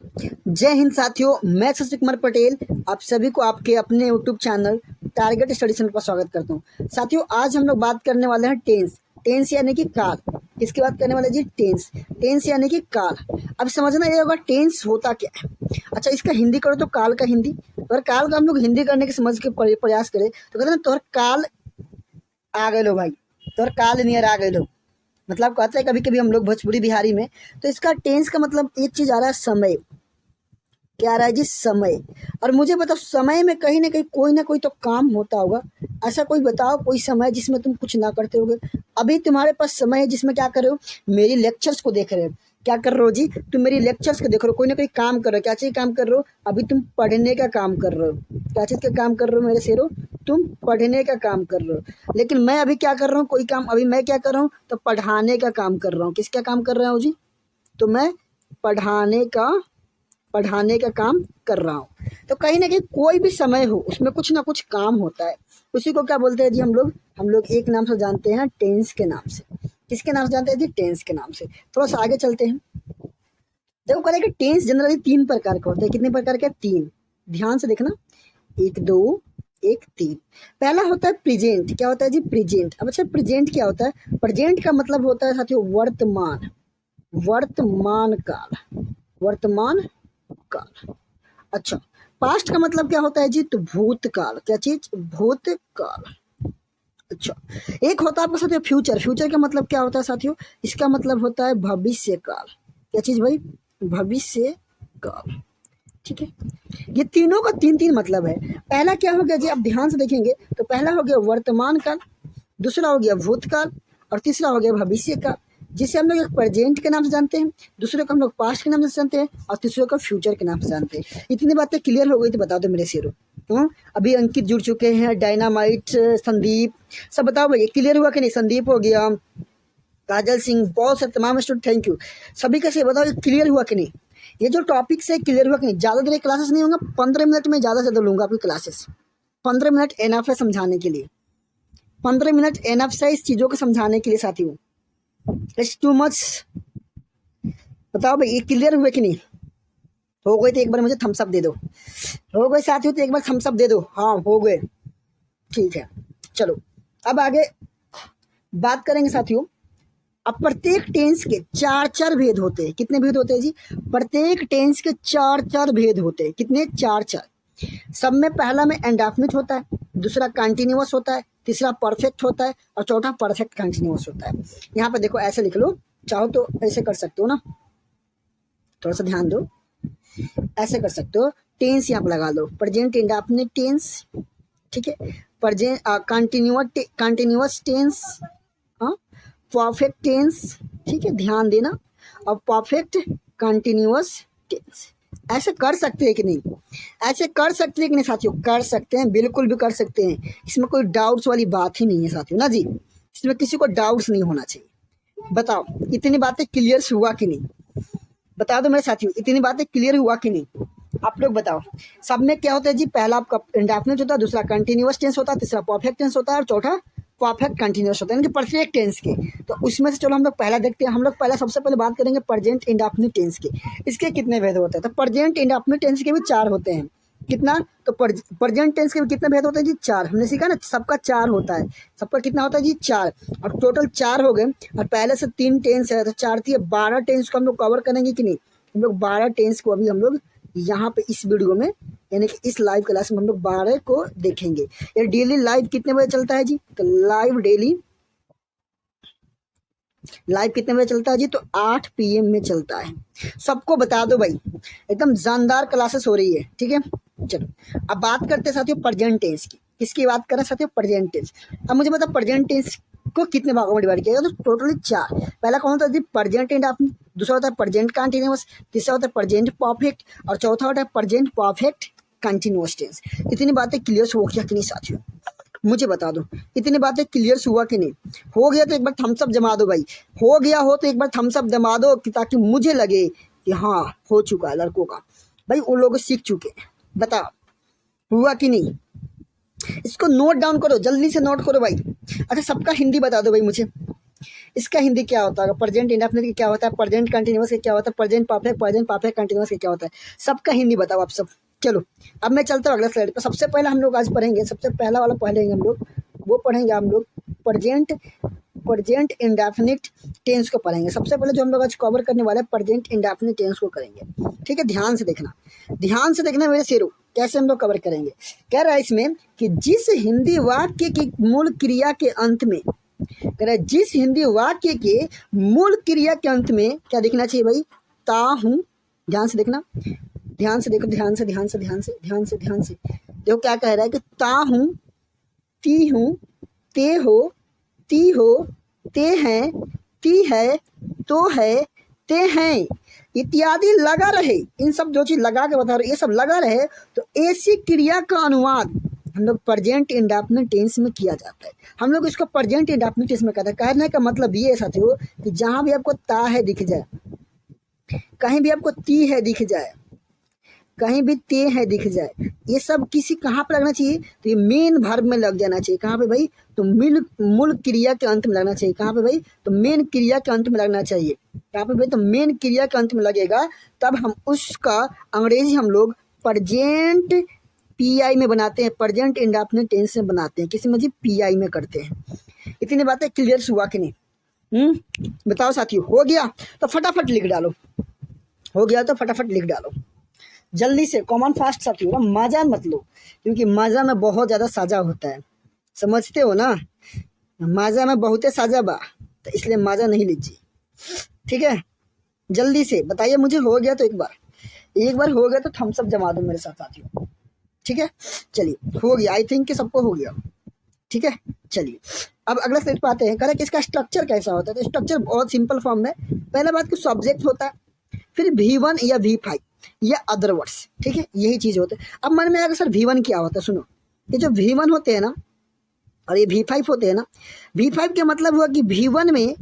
जय हिंद साथियों, मैं शशि कुमार पटेल आप सभी को आपके अपने YouTube channel target study centre पर स्वागत करता हूं। साथियों, आज हम लोग बात करने वाले हैं टेंस यानी कि काल। किसकी बात करने वाले जी? टेंस यानी कि काल। अब समझना ये होगा टेंस होता क्या है। अच्छा, इसका हिंदी करो तो काल का हिंदी। अगर काल का हम लोग हिंदी करने की समझ के प्रयास करें तो कहते हैं तोहर काल आ गए लो भाई, तोहर काल नियर आ गए लो। मतलब कहते हैं कभी कभी हम लोग भोजपुरी बिहारी में, तो इसका टेंस का मतलब एक चीज आ रहा है समय। क्या आ रहा है जी? समय। और मुझे बताओ, समय में कहीं ना कहीं कोई ना कोई तो काम होता होगा। ऐसा कोई बताओ, कोई समय जिसमें तुम कुछ ना करते होगे। अभी तुम्हारे पास समय है जिसमें क्या कर रहे हो? मेरी लेक्चर्स को देख रहे हो। क्या कर रहे हो जी? तुम मेरी लेक्चर्स को देख रहे हो, कोई ना कोई काम कर रहे हो। क्या चीज काम कर रहे हो? अभी तुम पढ़ने का काम कर रहे हो। क्या चीज का काम कर रहे हो मेरे शेरों? तुम पढ़ने का काम कर रहे हो। लेकिन मैं अभी क्या कर रहा हूँ? कोई काम अभी मैं क्या कर रहा हूँ? तो पढ़ाने का काम कर रहा हूँ। किसका काम कर रहा हूँ जी? तो मैं पढ़ाने का काम कर रहा हूँ। तो कहीं ना कहीं कोई भी समय हो उसमें कुछ ना कुछ काम होता है। उसी को क्या बोलते हैं जी? हम लोग एक नाम से जानते हैं, टेंस के नाम से। किसके नाम से जानते हैं जी? टेंस के नाम से। थोड़ा सा आगे चलते हैं। देखो, कहते हैं कि टेंस जनरली 3 प्रकार का होता है। कितने प्रकार के? 3। ध्यान से देखना, 1 2 1 3। पहला होता है प्रेजेंट। क्या होता है जी? प्रेजेंट। अब अच्छा, प्रेजेंट क्या होता है? प्रेजेंट का मतलब होता है साथियों वर्तमान। वर्तमान काल। वर्तमान काल। अच्छा, पास्ट का मतलब क्या होता है जी? तो भूतकाल। क्या चीज? भूतकाल। अच्छा, एक होता है आपका साथियों फ्यूचर। फ्यूचर का मतलब क्या होता है साथियों? इसका मतलब होता है भविष्य काल। क्या चीज भाई? भविष्य काल। ठीक है, ये तीनों का 3 3 मतलब है। पहला क्या हो गया जी? आप ध्यान से देखेंगे तो पहला हो गया वर्तमान काल, दूसरा हो गया भूतकाल, और तीसरा हो गया भविष्य काल, जिसे हम लोग एक प्रेजेंट के नाम से जानते हैं, दूसरे को हम लोग पास्ट के नाम से जानते हैं, और तीसरे को फ्यूचर के नाम से जानते हैं। इतनी बातें क्लियर हो गई तो बता दो मेरे शेरों। अभी अंकित जुड़ चुके हैं, डायनामाइट, संदीप, सब बताओ भाई क्लियर हुआ कि नहीं? संदीप हो गया, काजल सिंह, बहुत सारे तमाम स्टूडेंट, थैंक यू सभी का। से बताओ ये क्लियर हुआ कि नहीं? ये जो टॉपिक से क्लियर हुआ कि नहीं? ज़्यादा देर क्लासेस नहीं होंगे, 15 मिनट में ज़्यादा से ज़्यादा लूंगा आपकी क्लासेस। 15 मिनट एनफ है समझाने के लिए। 15 मिनट एनफ है इस चीज़ों को समझाने के लिए साथियों। It's too much. बताओ भाई ये क्लियर हुए कि नहीं? हो गए तो एक बार मुझे थम्स अप दे दो। हो गए साथियों तो एक बार थम्स अप दे दो। हाँ हो गए, ठीक है। चलो अब आगे बात करेंगे साथियों। अब प्रत्येक टेंस के 4 4 भेद होते हैं। कितने भेद होते हैं जी? प्रत्येक टेंस के 4 4 भेद होते हैं। कितने? 4 4। सब में पहला में एंडाफिनिट होता है, दूसरा कंटिन्यूअस होता है, तीसरा परफेक्ट होता है, और चौथा परफेक्ट कंटिन्यूअस होता है। यहाँ पे देखो ऐसे लिख लो, चाहो तो ऐसे कर सकते हो ना, थोड़ा सा ध्यान दो। ऐसे कर सकते हो, टेंस यहाँ पे लगा लो, प्रेजेंट इंडेफिनिट टेंस, ठीक है, प्रेजेंट कंटिन्यूअस टेंस, हाँ, परफेक्ट टेंस, ठीक है, ध्यान देना, और परफेक्ट कंटिन्यूअस टेंस। ऐसे कर सकते हैं कि नहीं? ऐसे कर सकते हैं कि नहीं साथियों? कर सकते हैं, बिल्कुल भी कर सकते हैं। इसमें कोई डाउट्स वाली बात ही नहीं है साथियों ना जी। इसमें किसी को डाउट्स नहीं होना चाहिए। बताओ इतनी बातें क्लियर हुआ कि नहीं? बता दो मेरे साथियों, इतनी बातें क्लियर हुआ कि नहीं? आप लोग बताओ। सब में क्या होता है जी? पहला आपका इंडेफिनिट होता है, दूसरा कंटिन्यूअस टेंस होता है, तीसरा परफेक्ट टेंस होता है, और चौथा परफेक्ट कंटिन्यूअस होता है, यानी परफेक्ट टेंस के। तो उसमें से चलो हम लोग पहला देखते हैं। हम लोग पहला सबसे पहले बात करेंगे प्रेजेंट इंडेफिनिट टेंस की। इसके कितने भेद होते हैं? तो प्रेजेंट इंडेफिनिट टेंस के भी 4 होते हैं। कितना? तो प्रेजेंट टेंस के भी कितने भेद होते हैं जी? 4। हमने सीखा ना, सबका 4 होता है। सबका कितना होता है जी? 4। और टोटल 4 हो गए, और पहले से 3 टेंस है, तो 4 थी 12 टेंस को हम लोग कवर करेंगे कि नहीं? हम लोग 12 टेंस को अभी हम लोग यहाँ पे इस वीडियो में, यानी कि इस लाइव क्लास में हम लोग 12 को देखेंगे। ये डेली लाइव कितने बजे चलता है जी? तो लाइव कितने बजे चलता है जी? तो 8 PM में चलता है। सबको बता दो भाई, एकदम जानदार क्लासेस हो रही है, ठीक है। चलो अब बात करते हैं साथियों प्रेजेंट टेंस की। किसकी बात करें साथियों? Present tense. अब मुझे बताओ प्रेजेंट टेंस को कितने भागों में डिवाइड किया गया? तो टोटली 4। पहला कौन होता है जी? प्रेजेंट इंडेफिनिट, दूसरा होता है प्रेजेंट कंटिन्यूअस, तीसरा होता है प्रेजेंट परफेक्ट, और चौथा होता है प्रेजेंट परफेक्ट कंटिन्यूअस टेंस। इतनी बातें क्लियर हो गया कि नहीं साथियों? मुझे बता दो, इतनी बातें क्लियर हुआ कि नहीं? हो गया तो एक बार थम्स अप जमा दो भाई। हो गया हो तो एक बार थम्स अप जमा दो, ताकि मुझे लगे कि हाँ हो चुका है लड़कों का। भाई उन लोग सीख चुके हैं। बताओ हुआ कि नहीं? इसको नोट डाउन करो, जल्दी से नोट करो भाई। अच्छा, सबका हिंदी बता दो भाई मुझे। इसका हिंदी क्या होता है? प्रेजेंट इंडेफिनिट क्या होता है? प्रेजेंट कंटिन्यूअस क्या होता है? प्रेजेंट परफेक्ट कंटिन्यूअस क्या होता है? सबका हिंदी बताओ आप सब। चलो अब मैं चलता हूँ अगला स्लाइड पर। सबसे पहले हम लोग आज पढ़ेंगे, सबसे पहला वाला पढ़ेंगे हम लोग, वो पढ़ेंगे हम लोग प्रेजेंट इंडेफिनिट टेंस को पढ़ेंगे। सबसे पहले जो हम लोग आज कवर करने वाले हैं प्रेजेंट इंडेफिनिट टेंस को करेंगे। ठीक है, ध्यान से देखना मेरे शेरों, कैसे हम लोग कवर करेंगे। कह रहा है इसमें कि जिस हिंदी वाक्य की मूल क्रिया के अंत में, कह रहा है जिस हिंदी वाक्य के मूल क्रिया के अंत में क्या दिखना चाहिए भाई? ता हूँ। ध्यान से देखना, ध्यान से देखो, ध्यान से देखो क्या कह रहा है कि ता हूँ, ती हूँ, ते हो, ती हो, ते हैं, ती है, तो है, ते हैं इत्यादि लगा रहे। इन सब जो चीज लगा के बता रहे, ये सब लगा रहे, तो ऐसी क्रिया का अनुवाद हम लोग प्रेजेंट इंडेफिनिट टेंस में किया जाता है। हम लोग इसको प्रेजेंट इंडेफिनिट टेंस में कहते हैं। कहने का मतलब ये है साथियों कि जहां भी आपको ता है दिख जाए, कहीं भी आपको ती है दिख जाए, कहीं भी ते है दिख जाए, ये सब किसी कहाँ पर लगना चाहिए? तो ये मेन वर्ब में लग जाना चाहिए। कहाँ पे भाई? तो मूल क्रिया के अंत में लगना चाहिए। कहाँ पे भाई? तो मेन क्रिया के अंत में लगना चाहिए। कहाँ पे भाई? तो मेन क्रिया के अंत में लगेगा, तब हम उसका अंग्रेजी हम लोग प्रेजेंट पीआई में बनाते हैं, प्रेजेंट इंडेफिनिट टेंस में बनाते हैं। किसी में जी पीआई में करते हैं। इतनी बातें क्लियर हुआ कि नहीं? बताओ साथियों, हो गया तो फटाफट लिख डालो, हो गया तो फटाफट लिख डालो जल्दी से। कॉमन फास्ट साथियों, मजा मत लो, क्योंकि मजा में बहुत ज्यादा साजा होता है, समझते हो ना? मजा में बहुत साजा बा, तो इसलिए मजा नहीं लीजिए। ठीक है, जल्दी से बताइए मुझे। हो गया तो एक बार हो गया तो थम्स अप जमा दो मेरे साथ साथियों। ठीक है, चलिए हो गया, आई थिंक कि सबको हो गया। ठीक है, चलिए अब अगला स्टेज पे आते हैं। कह रहे कि इसका स्ट्रक्चर कैसा होता है? तो स्ट्रक्चर बहुत सिंपल फॉर्म में, पहला बात कि सब्जेक्ट होता है, फिर V1 या V5 या अदर वर्ड्स। ठीक है, यही चीज होता है। अब मन में आएगा सर V1 क्या होता है? सुनो, ये जो V1 होते हैं ना और ये V5 होते हैं ना, V5 का मतलब हुआ कि V1 में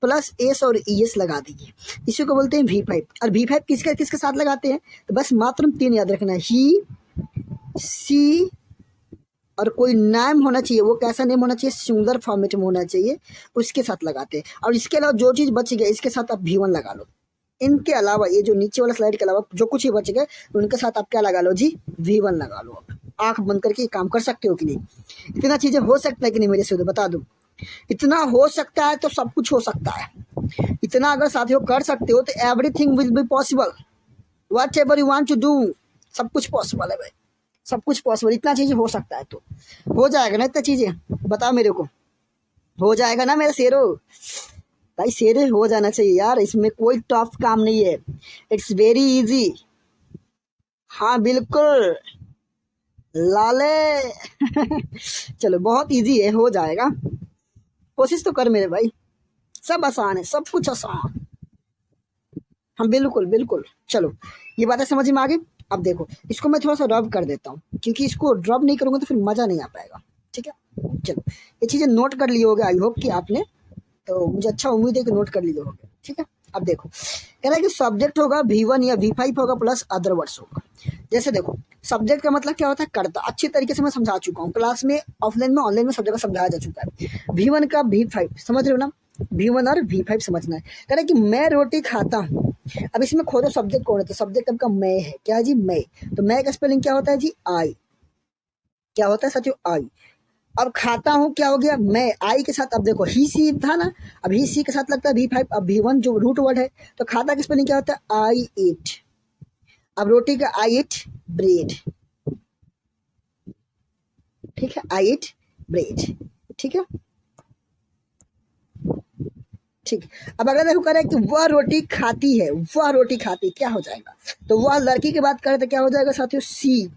प्लस एस और ES लगा दीजिए, इसी को बोलते हैं V5। और V5 किसके साथ लगाते हैं? तो बस मात्र 3 याद रखना है, ही, सी और कोई नाम होना चाहिए। वो कैसा नेम होना चाहिए? सिंगुलर फॉर्मेट में होना चाहिए, उसके साथ लगाते हैं। और इसके अलावा जो चीज बच गया, इसके साथ आप V1 लगा लो। इनके अलावा ये जो नीचे वाला स्लाइड के अलावा जो कुछ ही बच गए, उनके साथ आप क्या लगा लो जी? V1 लगा लो। आंख बंद करके काम कर सकते हो कि नहीं? इतना चीजें हो सकता है कि नहीं? मेरे से बता दो, इतना हो सकता है तो सब कुछ हो सकता है। इतना अगर साथियों कर सकते हो तो everything will be possible. Whatever you want to do, सब कुछ पॉसिबल है भाई, सब कुछ पॉसिबल। इतना चीजें हो सकता है तो हो जाएगा ना? इतना चीजें बताओ मेरे को, हो जाएगा ना मेरे शेरों? भाई शेरे हो जाना चाहिए यार, इसमें कोई टफ काम नहीं है, इट्स वेरी इजी। हाँ बिल्कुल लाले चलो बहुत इजी है, हो जाएगा, कोशिश तो कर मेरे भाई, सब आसान है, सब कुछ आसान। हाँ बिल्कुल। चलो ये बातें समझ में आ गई। अब देखो इसको मैं थोड़ा सा ड्रॉप कर देता हूँ, क्योंकि इसको ड्रॉप नहीं करूँगा तो फिर मज़ा नहीं आ पाएगा। ठीक है, चलो ये चीज़ें नोट कर लिए होगे, आई होप कि आपने, तो मुझे अच्छा उम्मीद है कि नोट कर लिए होगे। ठीक है, अब देखो कह रहा है कि सब्जेक्ट होगा V1 या V5 होगा प्लस अदर वर्ड्स होगा। जैसे देखो सब्जेक्ट का मतलब क्या होता है? कर्ता। अच्छी तरीके से मैं समझा चुका हूँ क्लास में, ऑफलाइन में, ऑनलाइन में, सब जगह समझाया जा चुका है। V1 का V5 समझ रहे हो ना? V1 और V5 समझना है। कह रहा है कि मैं रोटी खाता हूँ। अब इसमें खोजो सब्जेक्ट कौन है? तो सब्जेक्ट आपका मैं है। क्या जी? मैं। तो मैं का स्पेलिंग क्या होता है जी? आई। क्या होता है साथियों? आई। अब खाता हूँ क्या हो गया? मैं। आई के साथ अब देखो ही सी था ना, अब ही सी के साथ लगता है V5। अब V1 जो रूट वर्ड है, तो खाता का स्पेलिंग क्या होता है? आई ईट। अब रोटी का आई ईट ब्रेड। ठीक है, आई ईट ब्रेड। ठीक है, ठीक। अब अगर देखो करें कि वह रोटी खाती है, वह रोटी खाती, क्या हो जाएगा? तो वह लड़की की बात करें तो क्या हो जाएगा साथियों? सी।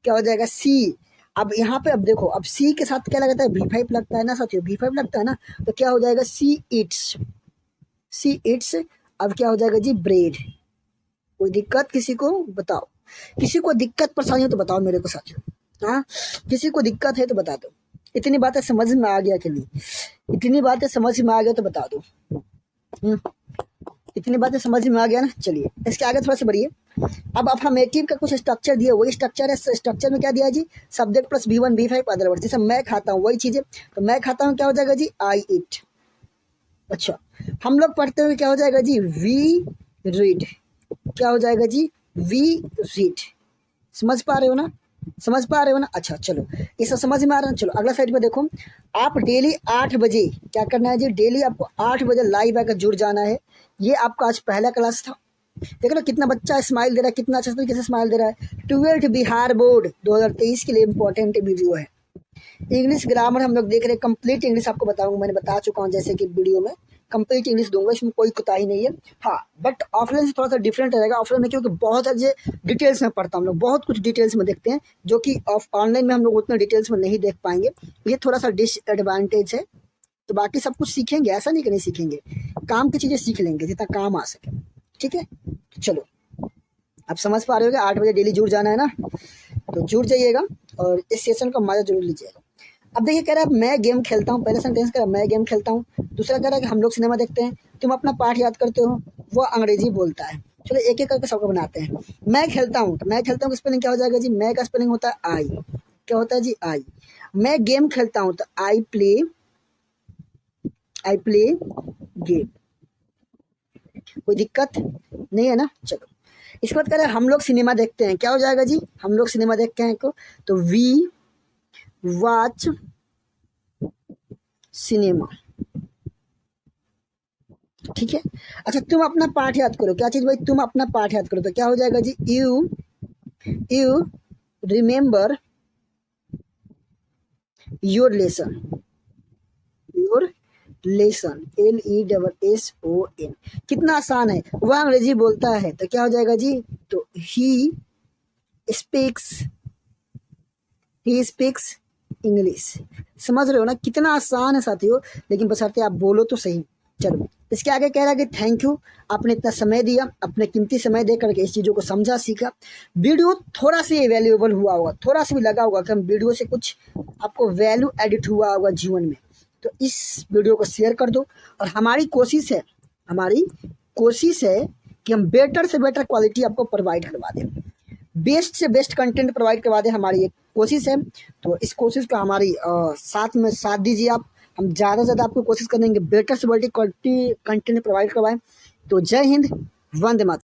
क्या हो जाएगा? सी। अब यहाँ पे अब देखो, अब सी के साथ क्या लगता है? V5 लगता है ना साथियों, V5 लगता है ना, तो क्या हो जाएगा? See it's. See it's. अब क्या हो जाएगा जी? ब्रेड। कोई दिक्कत किसी को? बताओ, किसी को दिक्कत परेशानी हो तो बताओ मेरे को साथियों। हाँ, किसी को दिक्कत है तो बता दो। इतनी बातें समझ में आ गया कि नहीं? इतनी बातें समझ में आ गया तो बता दो। इतनी बातें समझ में आ गया ना? चलिए इसके आगे थोड़ा सा बढ़िए। अब अफर्मेटिव का कुछ स्ट्रक्चर दिया, वही स्ट्रक्चर है। स्ट्रक्चर में क्या दिया जी? Subject plus V1 V5 other word. जैसे मैं खाता हूँ वही चीज़ है, तो मैं खाता हूँ क्या हो जाएगा जी? आई ईट। अच्छा, हम लोग पढ़ते हुए क्या हो जाएगा जी, वी रीड, क्या हो जाएगा जी, वी रीड। समझ पा रहे हो ना, समझ पा रहे हो ना। अच्छा चलो, ये सब समझ में आ रहा है। चलो अगला साइड पे देखो, आप डेली 8 बजे क्या करना है जी, डेली आपको 8 बजे लाइव आकर जुड़ जाना है। ये आपका आज पहला क्लास था। देख लो कितना बच्चा स्माइल दे रहा है, कितना अच्छे तरीके से स्माइल दे रहा है। 12th बिहार बोर्ड 2023 के लिए इंपॉर्टेंट वीडियो है। इंग्लिश ग्रामर हम लोग देख रहे हैं, कंप्लीट इंग्लिश आपको बताऊंगा, मैंने बता चुका हूँ जैसे कि वीडियो में कंप्लीट इंग्लिश दूंगा, इसमें कोई कोताही नहीं है। हाँ, बट ऑफलाइन से थोड़ा सा डिफरेंट रहेगा। ऑफलाइन में क्योंकि बहुत सारे डिटेल्स में पढ़ता हूँ, हम लोग बहुत कुछ डिटेल्स में देखते हैं, जो कि ऑनलाइन में हम लोग उतना डिटेल्स में नहीं देख पाएंगे। ये थोड़ा सा डिसएडवांटेज है। तो बाकी सब कुछ सीखेंगे, ऐसा नहीं कि नहीं सीखेंगे, काम की चीज़ें सीख लेंगे जितना काम आ सके। ठीक है, चलो आप समझ पा रहे हो कि 8 बजे डेली जुड़ जाना है ना, तो जुड़ जाइएगा और इस सेशन का मजा जरूर लीजिएगा। अब देखिए, कह रहा है मैं गेम खेलता हूँ, पहले सेंटेंस कह रहा है मैं गेम खेलता हूँ। दूसरा कह रहा है कि हम लोग सिनेमा देखते हैं। तुम अपना पाठ याद करते हो, वो अंग्रेजी बोलता है। चलो एक एक करके सबको बनाते हैं। मैं खेलता हूँ, तो मैं खेलता हूँ का स्पेलिंग क्या हो जाएगा जी, मैं का स्पेलिंग होता है आई। क्या होता है जी, आई। मैं गेम खेलता हूँ तो आई प्ले गेम। कोई दिक्कत नहीं है ना। चलो इसके बाद कह रहे हैं हम लोग सिनेमा देखते हैं, क्या हो जाएगा जी, हम लोग सिनेमा देखते हैं को, तो वी वॉच सिनेमा। ठीक है। अच्छा, तुम अपना पाठ याद करो, क्या चीज भाई, तुम अपना पाठ याद करो, तो क्या हो जाएगा जी, you remember your lesson, your lesson, LESSON। कितना आसान है। वह अंग्रेजी बोलता है तो क्या हो जाएगा जी, तो स्पीक्स ही स्पीक्स इंग्लिश। समझ रहे हो ना, कितना आसान है साथियों, लेकिन बशर्ते आप बोलो तो सही। चलो इसके आगे कह रहा है कि थैंक यू, आपने इतना समय दिया, अपने कीमती समय दे करके इस चीज़ों को समझा सीखा। वीडियो थोड़ा सा वैल्यूएबल हुआ होगा, थोड़ा सा भी लगा होगा कि हम वीडियो से कुछ आपको वैल्यू एडिट हुआ होगा जीवन में, तो इस वीडियो को शेयर कर दो। और हमारी कोशिश है कि हम बेटर से बेटर क्वालिटी आपको प्रोवाइड करवा दें, बेस्ट से बेस्ट कंटेंट प्रोवाइड करवा दें, हमारी एक कोशिश है। तो इस कोशिश का हमारी साथ में साथ दीजिए आप। हम ज़्यादा से ज़्यादा आपको कोशिश करेंगे बेटर से बेटर क्वालिटी कंटेंट प्रोवाइड करवाएं। तो जय हिंद, वंदे मातरम।